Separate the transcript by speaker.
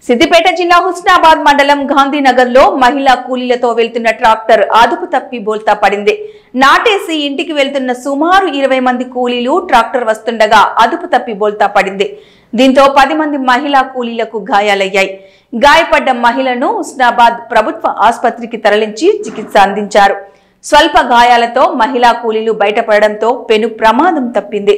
Speaker 1: సిద్దిపేట జిల్లా హుస్నాబాద్ మండలం గాంధీనగర్ లో మహిళా కూలీలతో వెళ్తున్న ట్రాక్టర్ అదుపు తప్పి బోల్తా పడింది. నాటేసి ఇంటికి వెళ్తున్న సుమారు 20 మంది కూలీలు ట్రాక్టర్ వస్తుండగా అదుపు తప్పి బోల్తా పడింది. దీంతో 10 మంది మహిళా కూలీలకు గాయాలయ్యాయి. గాయపడ్డ మహిళను హుస్నాబాద్ ప్రభుత్వ ఆసుపత్రికి తరలించి చికిత్స అందించారు. స్వల్ప గాయాలతో మహిళా కూలీలు బయటపడడంతో పెను ప్రమాదం తప్పింది.